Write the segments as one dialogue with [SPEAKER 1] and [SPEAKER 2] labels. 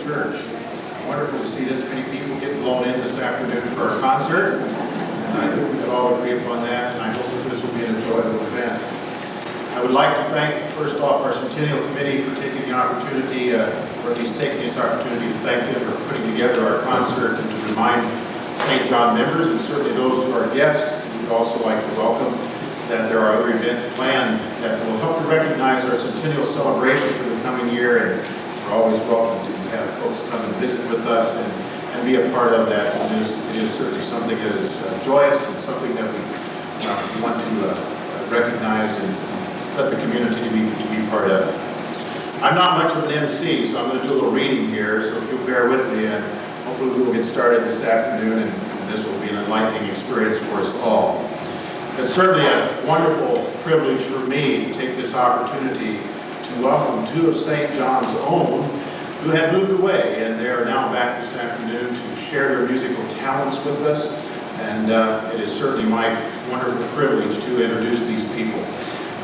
[SPEAKER 1] Church. Wonderful to see this many people get blown in this afternoon for our concert. And I think we can all agree upon that, and I hope that this will be an enjoyable event. I would like to thank, first off, our Centennial Committee for taking the opportunity, or at least taking this opportunity to thank them for putting together our concert and to remind St. John members, and certainly those who are guests. We would also like to welcome that there are other events planned that will help to recognize our Centennial celebration for the coming year, and we're always welcome to have folks come and visit with us and be a part of that. It is certainly something that is joyous and something that we want to recognize and let the community to be part of. I'm not much of an MC, so I'm going to do a little reading here, so if you'll bear with me, and hopefully we will get started this afternoon, and this will be an enlightening experience for us all. It's certainly a wonderful privilege for me to take this opportunity to welcome two of St. John's own who had moved away, and they are now back this afternoon to share their musical talents with us, and it is certainly my wonderful privilege to introduce these people.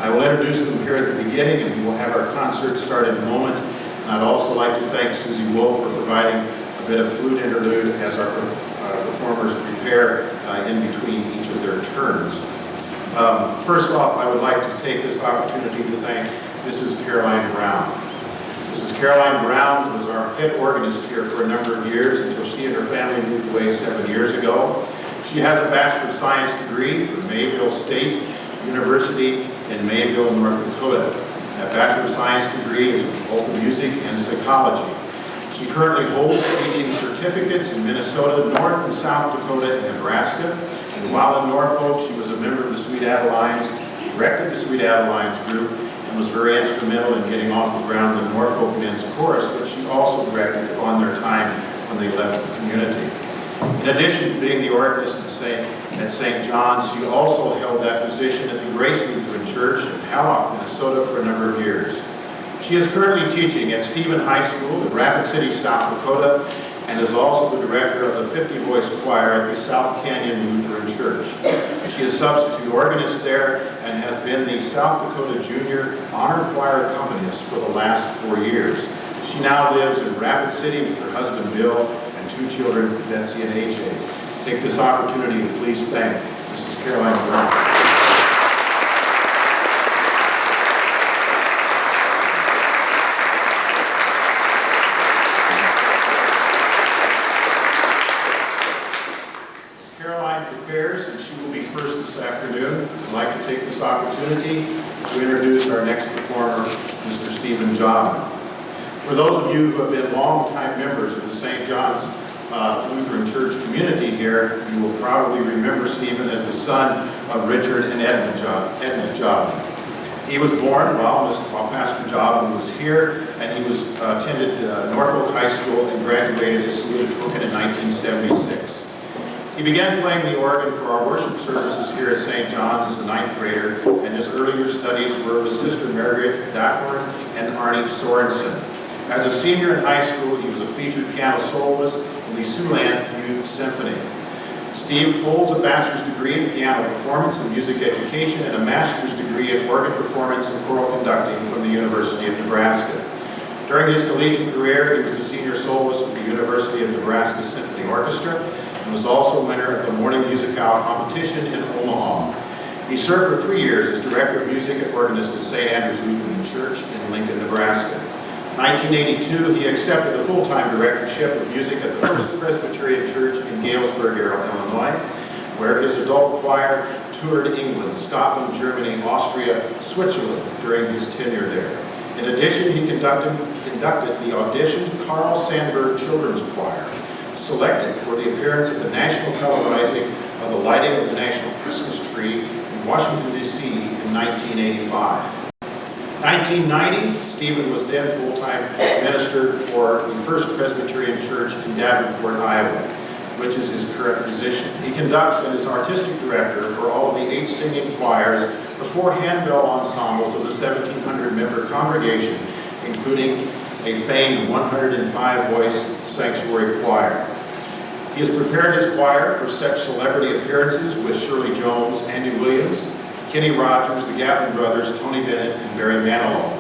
[SPEAKER 1] I will introduce them here at the beginning, and we will have our concert start in a moment. And I'd also like to thank Susie Wolf for providing a bit of flute interlude as our performers prepare in between each of their turns. First off, I would like to take this opportunity to thank Mrs. Caroline Brown. Mrs. Caroline Brown was our head organist here for a number of years until she and her family moved away 7 years ago. She has a Bachelor of Science degree from Mayville State University in Mayville, North Dakota. That Bachelor of Science degree is in vocal music and psychology. She currently holds teaching certificates in Minnesota, North and South Dakota, and Nebraska. And while in Norfolk, she was a member of the Sweet Adelines, directed the Sweet Adelines group, and was very instrumental in getting off the ground the Norfolk Men's Chorus, which she also directed upon their time when they left the community. In addition to being the organist at St. John's, she also held that position at the Grace Lutheran Church in Hallock, Minnesota for a number of years. She is currently teaching at Stephen High School in Rapid City, South Dakota, and is also the director of the 50-voice choir at the South Canyon Lutheran Church. She is substitute organist there and has been the South Dakota Junior Honor Choir accompanist for the last 4 years. She now lives in Rapid City with her husband Bill and 2 children, Betsy and AJ. Take this opportunity to please thank Mrs. Caroline Brown. And she will be first this afternoon. I'd like to take this opportunity to introduce our next performer, Mr. Stephen Jobman. For those of you who have been long-time members of the St. John's Lutheran Church community here, you will probably remember Stephen as the son of Richard and Edna Jobman. He was born while Pastor Jobman was here, and he attended Norfolk High School and graduated as salutatorian in 1976. He began playing the organ for our worship services here at St. John's as a 9th grader, and his earlier studies were with Sister Margaret Dackhorn and Arnie Sorensen. As a senior in high school, he was a featured piano soloist in the Siouxland Youth Symphony. Steve holds a bachelor's degree in piano performance and music education and a master's degree in organ performance and choral conducting from the University of Nebraska. During his collegiate career, he was the senior soloist of the University of Nebraska Symphony Orchestra, and was also winner of the Morning Music Hour competition in Omaha. He served for 3 years as director of music and organist at St. Andrew's Lutheran Church in Lincoln, Nebraska. In 1982, he accepted a full-time directorship of music at the First Presbyterian Church in Galesburg, Illinois, where his adult choir toured England, Scotland, Germany, Austria, Switzerland during his tenure there. In addition, he conducted the auditioned Carl Sandburg Children's Choir, selected for the appearance at the national televising of the lighting of the National Christmas Tree in Washington, D.C. in 1985. 1990, Stephen was then full-time minister for the First Presbyterian Church in Davenport, Iowa, which is his current position. He conducts and is artistic director for all of the 8 singing choirs, the 4 handbell ensembles of the 1,700-member congregation, including a famed 105-voice sanctuary choir. He has prepared his choir for such celebrity appearances with Shirley Jones, Andy Williams, Kenny Rogers, the Gatlin brothers, Tony Bennett, and Barry Manilow.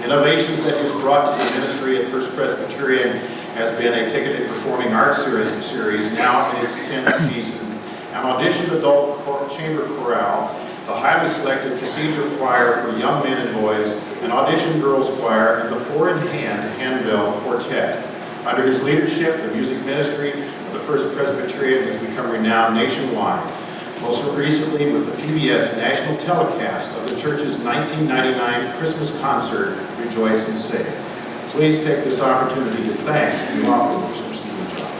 [SPEAKER 1] Innovations that he's brought to the ministry at First Presbyterian has been a ticketed performing arts series, now in its 10th season, an auditioned adult chamber chorale, the highly selective cathedral choir for young men and boys, an auditioned girls choir, and the four-in-hand handbell quartet. Under his leadership, the music ministry of the First Presbyterian has become renowned nationwide. Most recently with the PBS national telecast of the church's 1999 Christmas concert, Rejoice and Sing. Please take this opportunity to thank and welcome Mr. Stephen Jobman.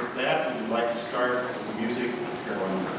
[SPEAKER 1] With that, we would like to start with the music of Carolyn Murray.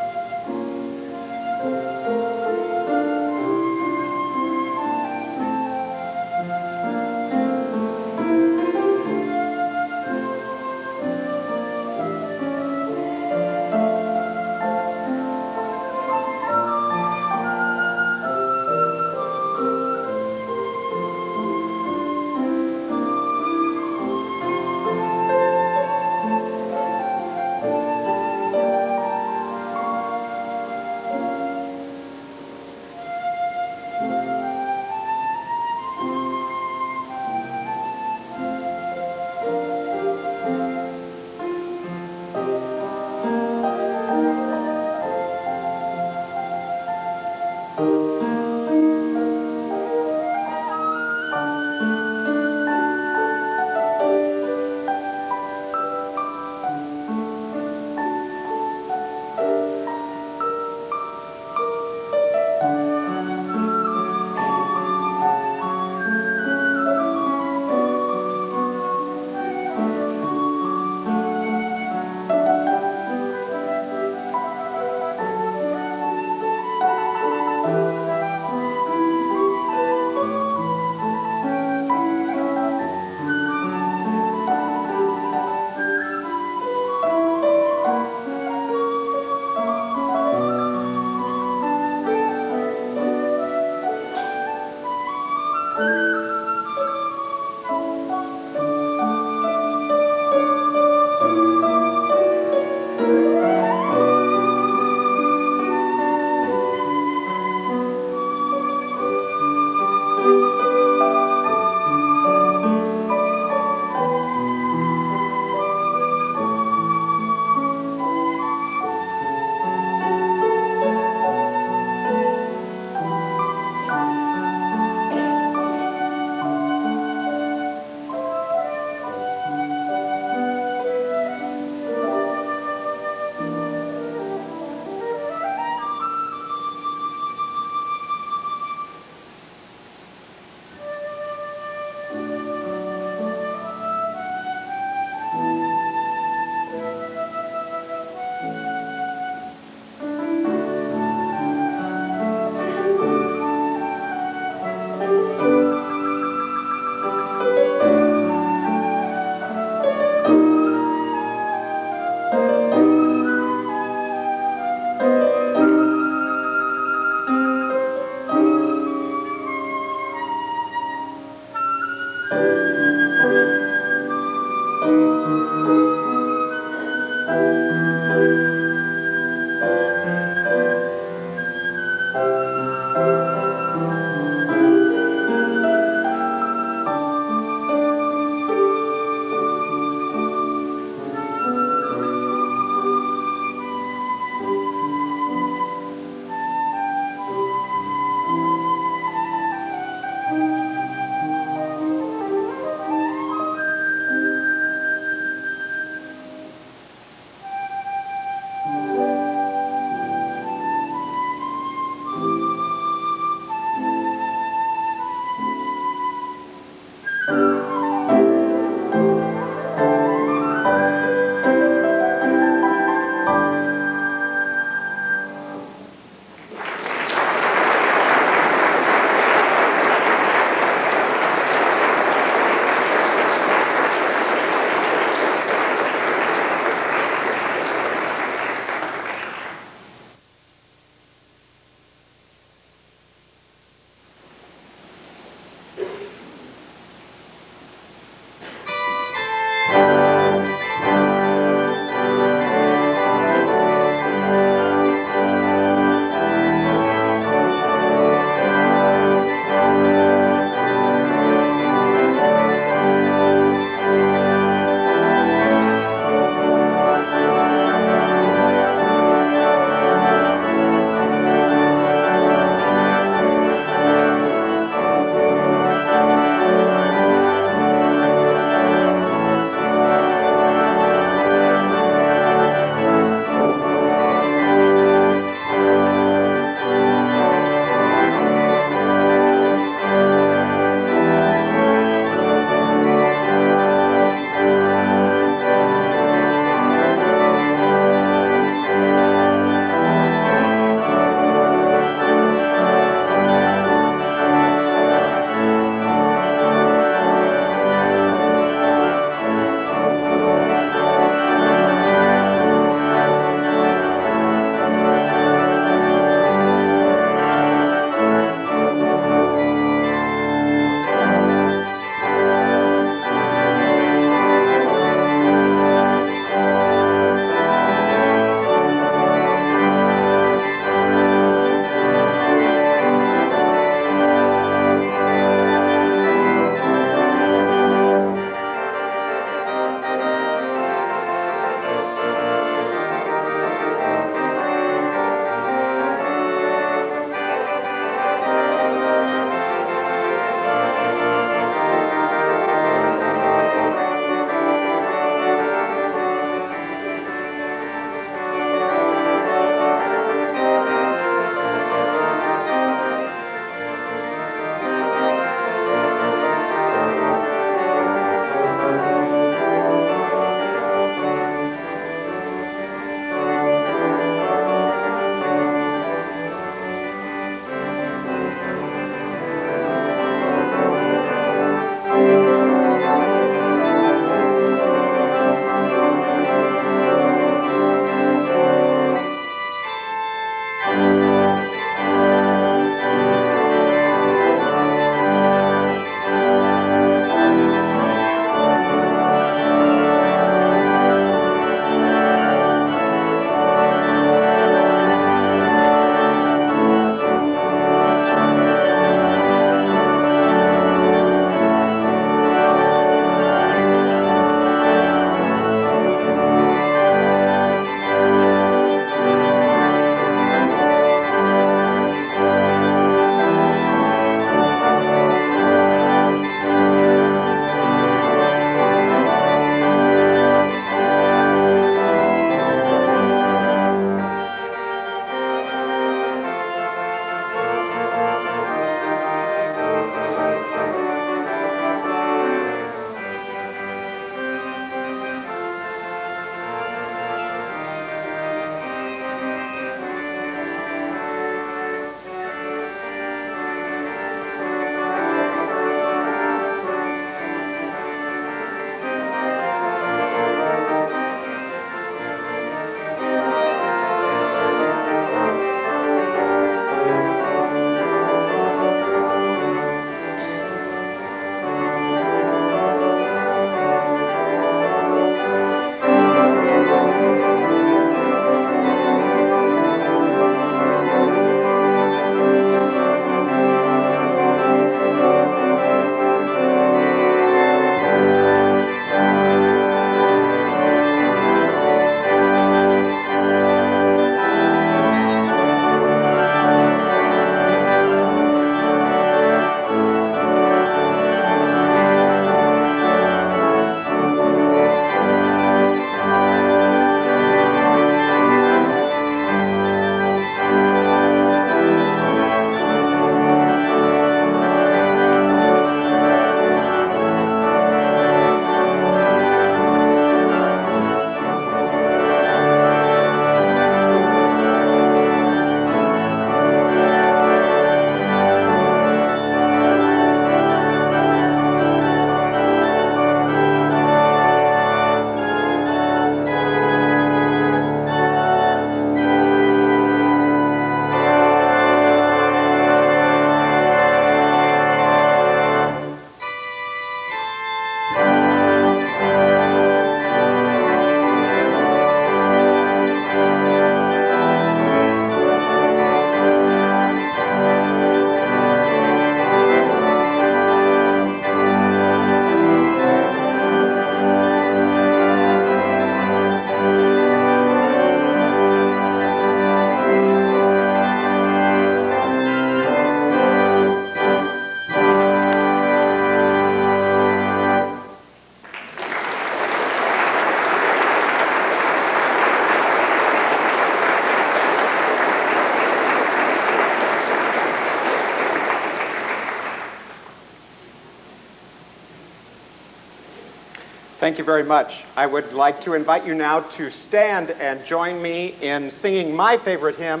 [SPEAKER 2] Thank you very much. I would like to invite you now to stand and join me in singing my favorite hymn,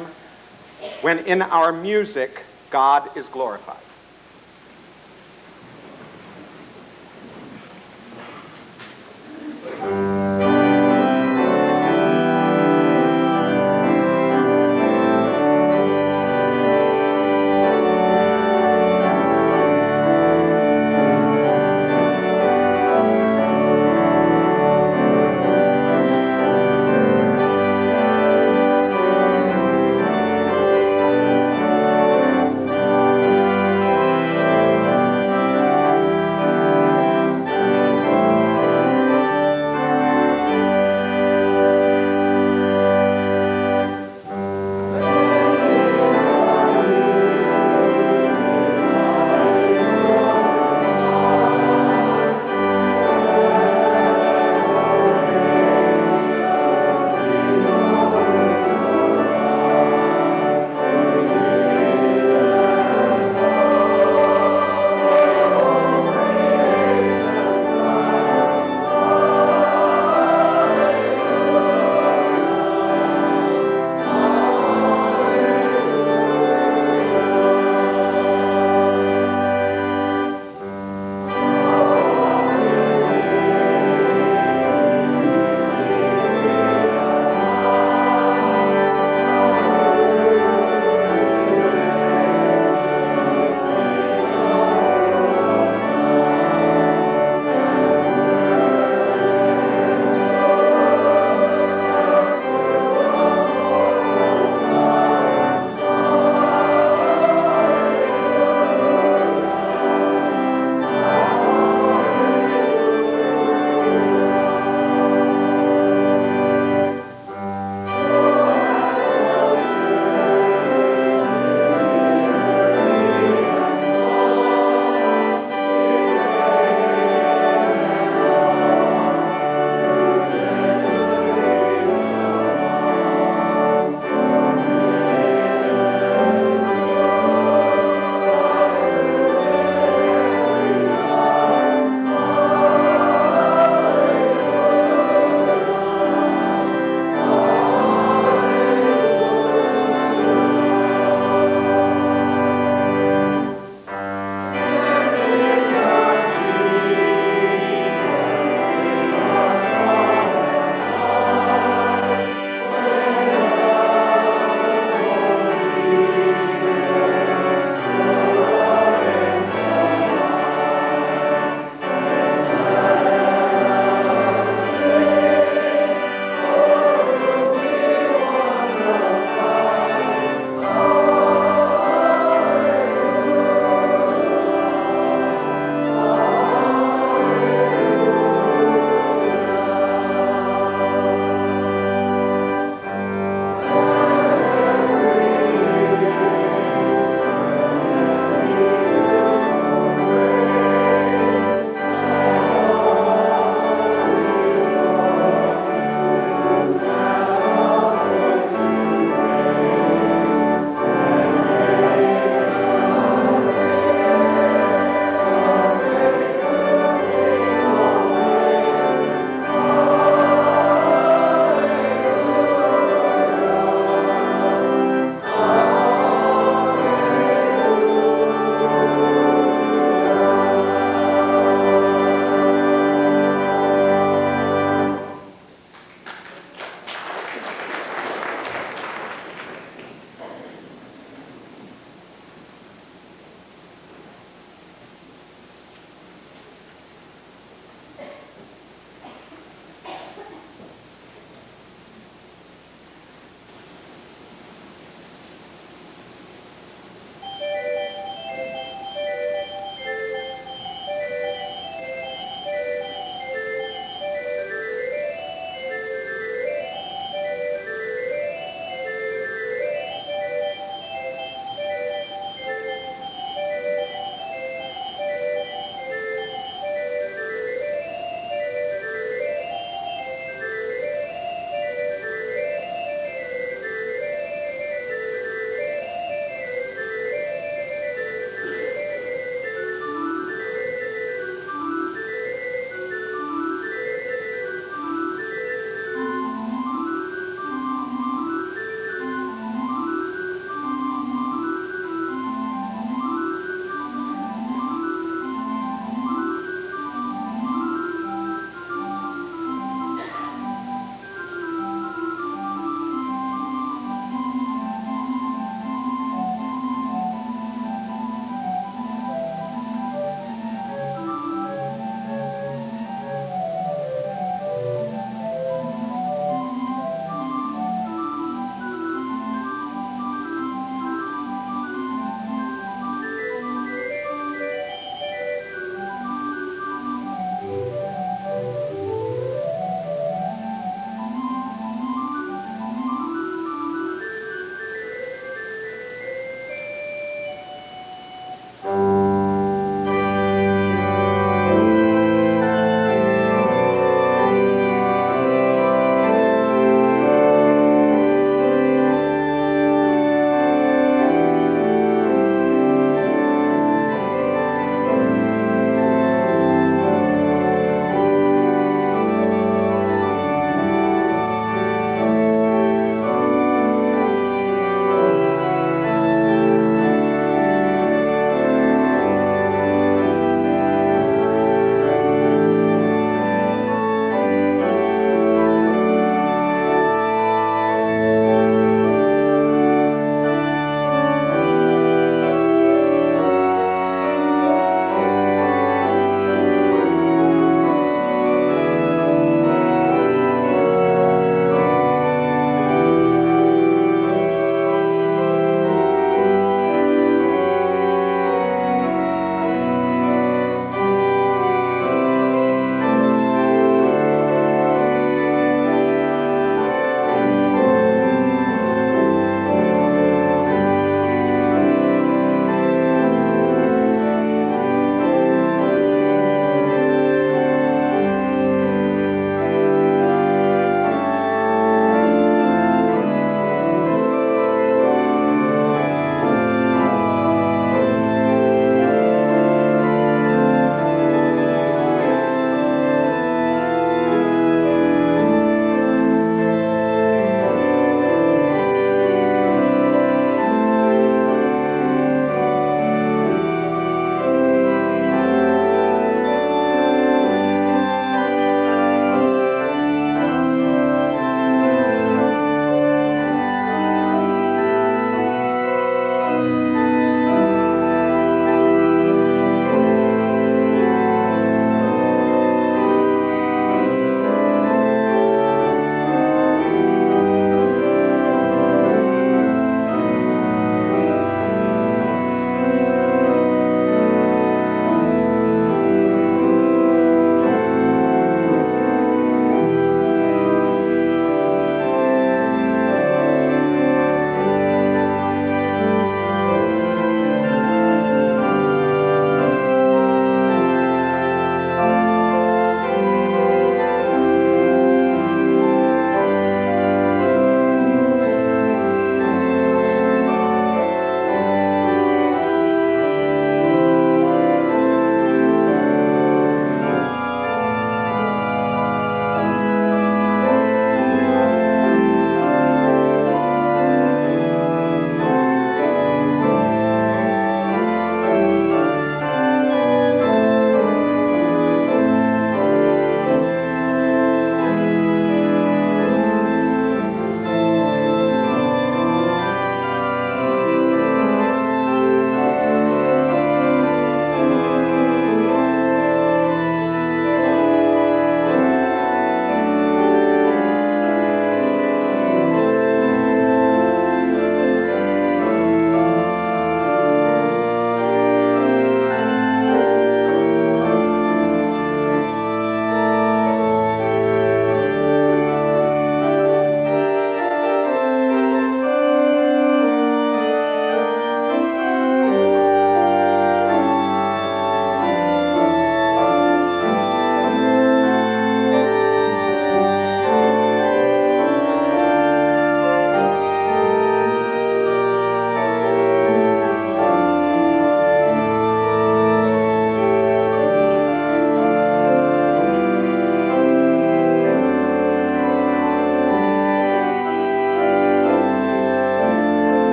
[SPEAKER 2] When in Our Music God is Glorified.
[SPEAKER 3] Thank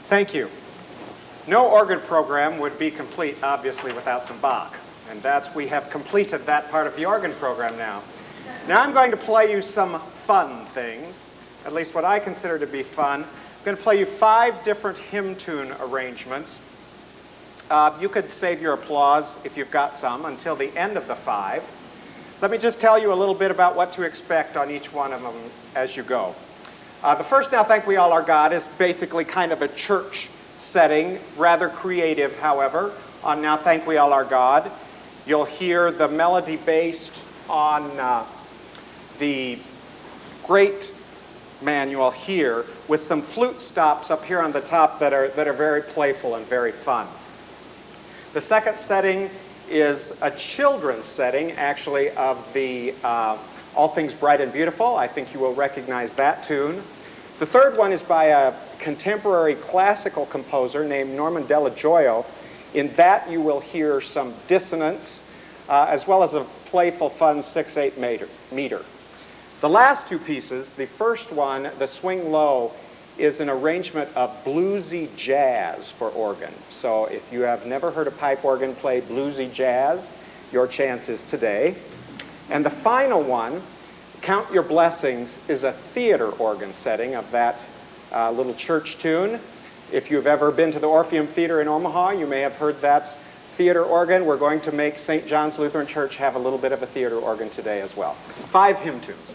[SPEAKER 2] Thank you. No organ program would be complete, obviously, without some Bach. And we have completed that part of the organ program now. Now I'm going to play you some fun things, at least what I consider to be fun. I'm going to play you 5 different hymn tune arrangements. You could save your applause, if you've got some, until the end of the 5. Let me just tell you a little bit about what to expect on each one of them as you go. The first, Now Thank We All Our God, is basically kind of a church setting, rather creative, however, on Now Thank We All Our God. You'll hear the melody based on the great manual here, with some flute stops up here on the top that are very playful and very fun. The second setting is a children's setting, actually, of the All Things Bright and Beautiful. I think you will recognize that tune. The third one is by a contemporary classical composer named Norman Della Gioia. In that you will hear some dissonance, as well as a playful, fun 6/8 meter. The last 2 pieces, the first one, the Swing Low, is an arrangement of bluesy jazz for organ. So if you have never heard a pipe organ play bluesy jazz, your chance is today. And the final one, Count Your Blessings, is a theater organ setting of that little church tune. If you've ever been to the Orpheum Theater in Omaha, you may have heard that theater organ. We're going to make St. John's Lutheran Church have a little bit of a theater organ today as well. 5 hymn tunes.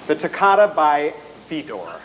[SPEAKER 2] the Toccata by Vidor.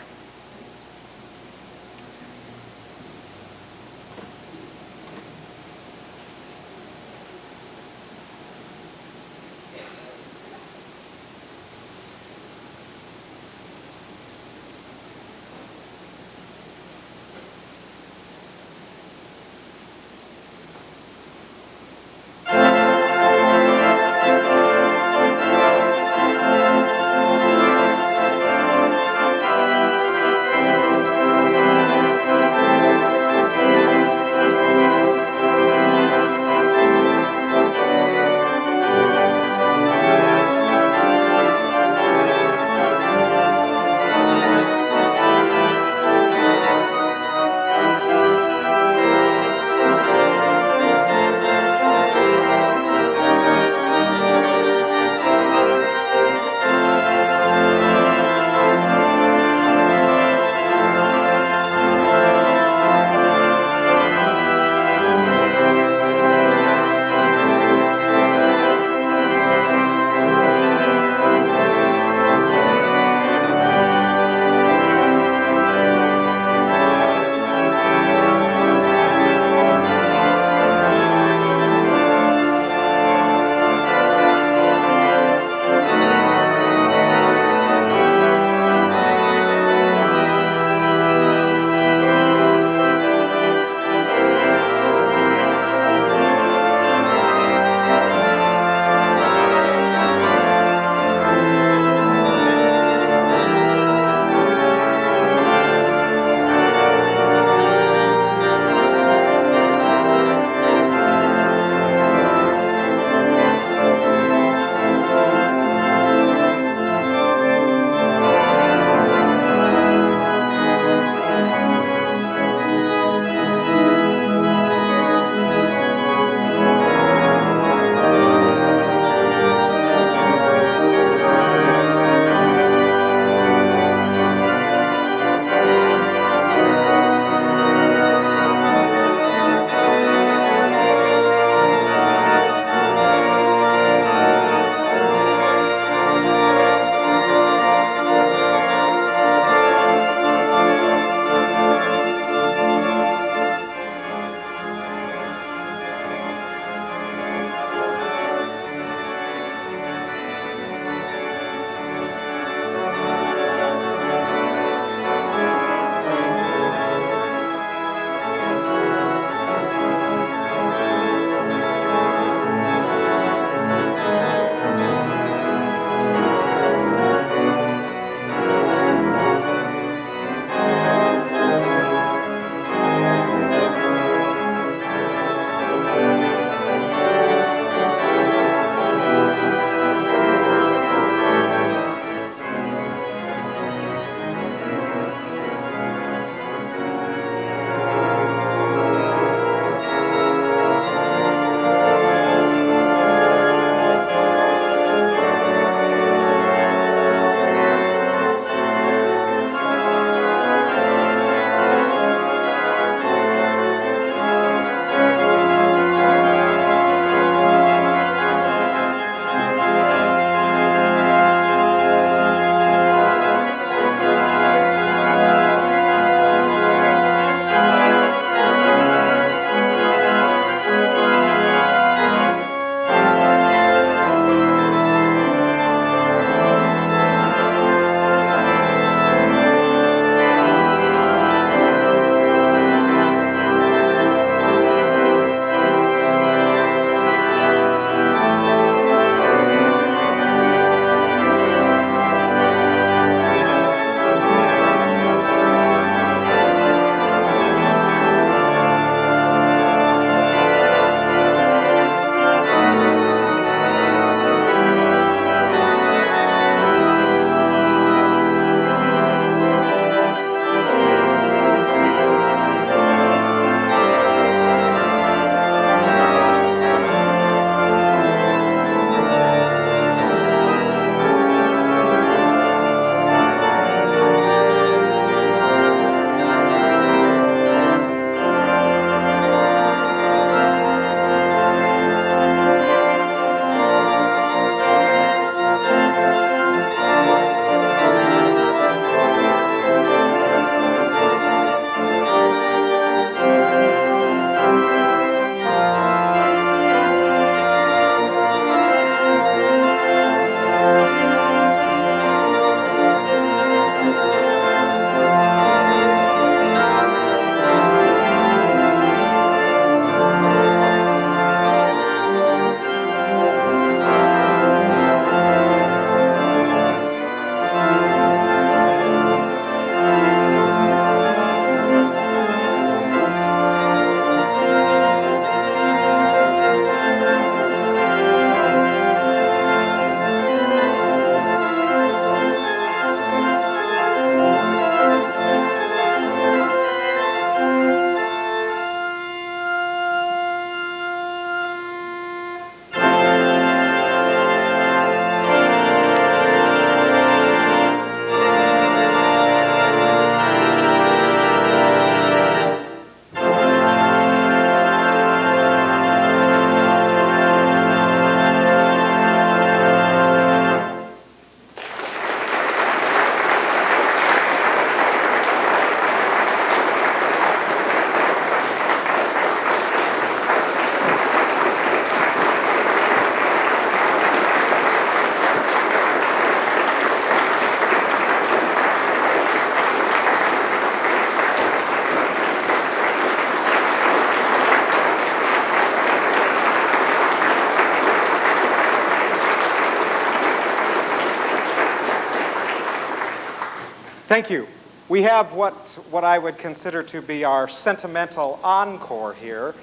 [SPEAKER 2] Thank you. We have what I would consider to be our sentimental encore here.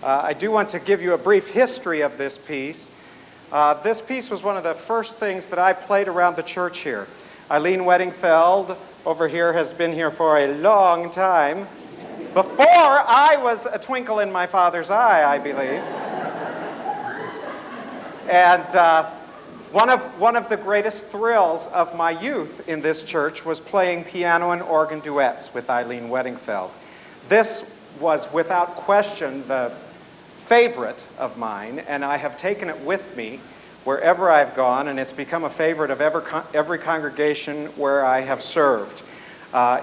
[SPEAKER 2] I do want to give you a brief history of this piece. This piece was one of the first things that I played around the church here. Eileen Weddingfeld over here has been here for a long time. Before I was a twinkle in my father's eye, I believe. And one of the greatest thrills of my youth in this church was playing piano and organ duets with Eileen Weddingfeld. This was without question the favorite of mine, and I have taken it with me wherever I've gone, and it's become a favorite of every congregation where I have served.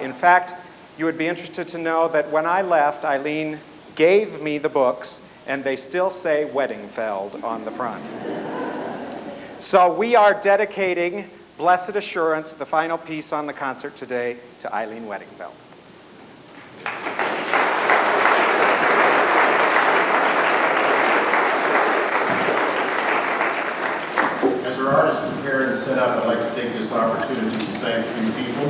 [SPEAKER 2] In fact, you would be interested to know that when I left, Eileen gave me the books, and they still say Weddingfeld on the front. So we are dedicating Blessed Assurance, the final piece on the concert today, to Eileen Weddingfeld.
[SPEAKER 1] As our artists prepare and set up, I'd like to take this opportunity to thank three people.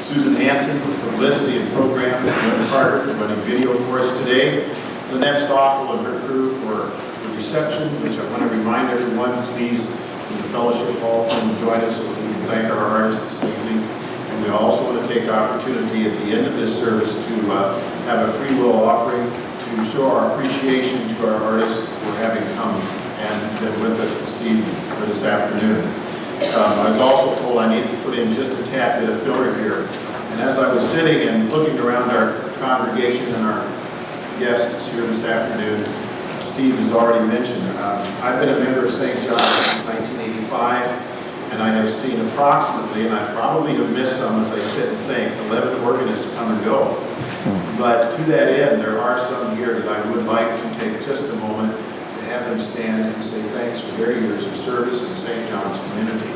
[SPEAKER 1] Susan Hansen for publicity and program, Linda Carter for running video for us today, Lynette Stoffel and her crew for the reception, which I want to remind everyone, please, in the fellowship hall, come and join us so we can thank our artists this evening. And we also want to take opportunity at the end of this service to have a free will offering to show our appreciation to our artists for having come and been with us this evening or this afternoon. I was also told I needed to put in just a tad bit of filler here. And as I was sitting and looking around our congregation and our guests here this afternoon, Steve has already mentioned, I've been a member of St. John's since 1985, and I have seen approximately, and I probably have missed some as I sit and think, 11 organists come and go. But to that end, there are some here that I would like to take just a moment to have them stand and say thanks for their years of service in St. John's community.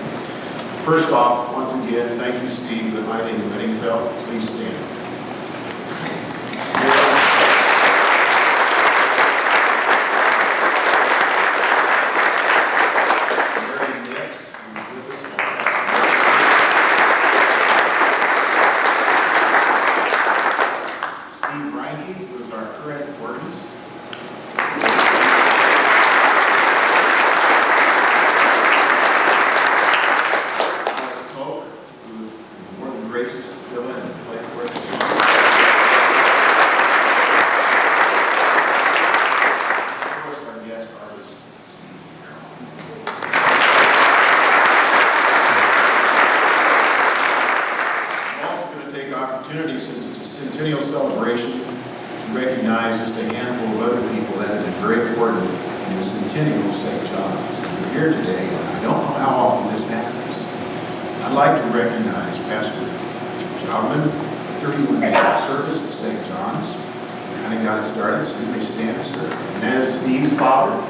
[SPEAKER 1] First off, once again, thank you, Steve, with Eileen Weddingfeld. Please stand. Since it's a Centennial celebration, to recognize just a handful of other people that have been very important in the Centennial of St. John's. And they're here today, and I don't know how often this happens. I'd like to recognize Pastor Jobman, 31-year service at St. John's. Kind of got it started, so you may stand, sir. And that is Steve's father.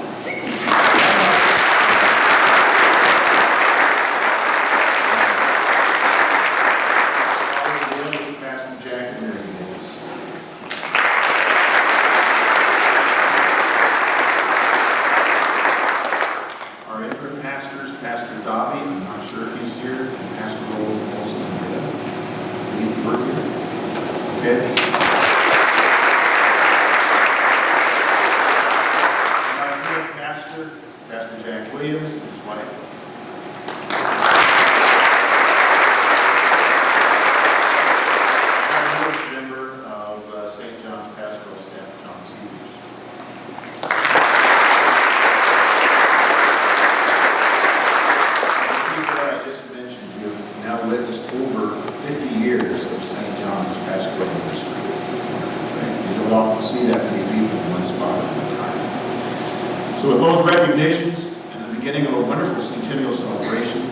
[SPEAKER 1] So with those recognitions and the beginning of a wonderful Centennial celebration,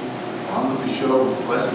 [SPEAKER 1] on with the show with Blessed